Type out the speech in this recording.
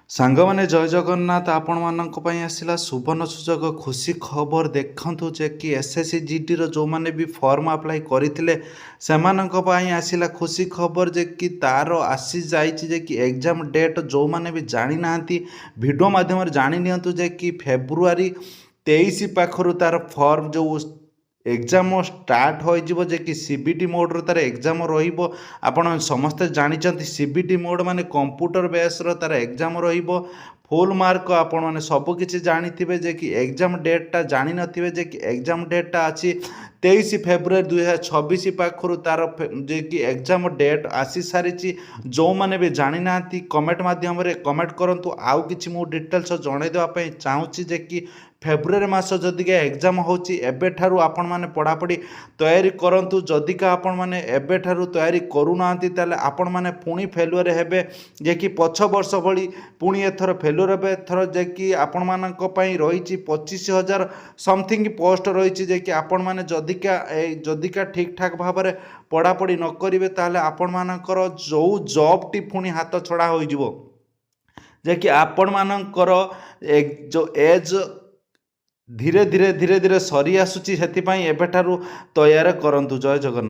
ସାଙ୍ଗମାନେ ଜୟ ଜଗନ୍ନାଥ। ଆପଣମାନଙ୍କ ପାଇଁ ଆସିଲା ସୁବର୍ଣ୍ଣ ସୁଯୋଗ ଖୁସି ଖବର। ଦେଖନ୍ତୁ ଯେ କି SSCGDର ଯେଉଁମାନେ ବି ଫର୍ମ ଆପ୍ଲାଏ କରିଥିଲେ ସେମାନଙ୍କ ପାଇଁ ଆସିଲା ଖୁସି ଖବର ଯେ କି ତାର ଆସିଯାଇଛି ଯେ କି ଏକ୍ଜାମ୍ ଡେଟ୍ ଯେଉଁମାନେ ବି ଜାଣିନାହାନ୍ତି ଭିଡ଼ିଓ ମାଧ୍ୟମରେ ଜାଣି ନିଅନ୍ତୁ ଯେ କି ଫେବୃଆରୀ 23 ପାଖରୁ ତାର ଫର୍ମ ଯେଉଁ ଏକ୍ଜାମ ଷ୍ଟାର୍ଟ ହୋଇଯିବ ଯେ କି CBT ମୋଡ଼୍ର ତାର ଏକ୍ଜାମ ରହିବ। ଆପଣ ସମସ୍ତେ ଜାଣିଛନ୍ତି CBT ମୋଡ଼୍ ମାନେ କମ୍ପ୍ୟୁଟର ବେସ୍ର ତାର ଏକ୍ଜାମ ରହିବ। ଫୁଲ୍ ମାର୍କ ଆପଣମାନେ ସବୁକିଛି ଜାଣିଥିବେ ଯେ କି ଏକ୍ଜାମ ଡେଟ୍ଟା ଜାଣିନଥିବେ ଯେ କି ଏକ୍ଜାମ ଡେଟ୍ଟା ଅଛି 23 ଫେବୃଆରୀ 2026 ପାଖରୁ ତାର ଯେ କି ଏକ୍ଜାମ ଡେଟ୍ ଆସି ସାରିଛି। ଯେଉଁମାନେ ବି ଜାଣିନାହାନ୍ତି କମେଣ୍ଟ ମାଧ୍ୟମରେ କମେଣ୍ଟ କରନ୍ତୁ। ଆଉ କିଛି ମୁଁ ଡିଟେଲ୍ସ ଜଣାଇଦେବା ପାଇଁ ଚାହୁଁଛି ଯେ କି ଫେବୃଆରୀ ମାସ ଯଦିକା ଏକ୍ଜାମ ହେଉଛି ଏବେଠାରୁ ଆପଣମାନେ ପଢ଼ାପଢ଼ି ତୟାରୀ କରନ୍ତୁ। ଯଦିକା ଆପଣମାନେ ଏବେଠାରୁ ତୟାରୀ କରୁନାହାନ୍ତି ତାହେଲେ ଆପଣମାନେ ପୁଣି ଫେଲୁଅର୍ ହେବେ ଯେ କି ପଛ ବର୍ଷ ଭଳି ପୁଣି ଏଥର ଫେଲୁଅର୍ ହେବେ। ଏଥର ଯେ କି ଆପଣମାନଙ୍କ ପାଇଁ ରହିଛି 25,000 ସମଥିଙ୍ଗ ପୋଷ୍ଟ ରହିଛି ଯେ କି ଆପଣମାନେ ଯଦିକା ଠିକ୍ ଠାକ୍ ଭାବରେ ପଢ଼ାପଢ଼ି ନ କରିବେ ତାହେଲେ ଆପଣମାନଙ୍କର ଯେଉଁ ଜବ୍ଟି ପୁଣି ହାତ ଛଡ଼ା ହୋଇଯିବ ଯେ କି ଆପଣମାନଙ୍କର ଯେଉଁ ଏଜ୍ ଧୀରେ ଧୀରେ ସରି ଆସୁଛି। ସେଥିପାଇଁ ଏବେଠାରୁ ତୟାର କରନ୍ତୁ। ଜୟ ଜଗନ୍ନାଥ।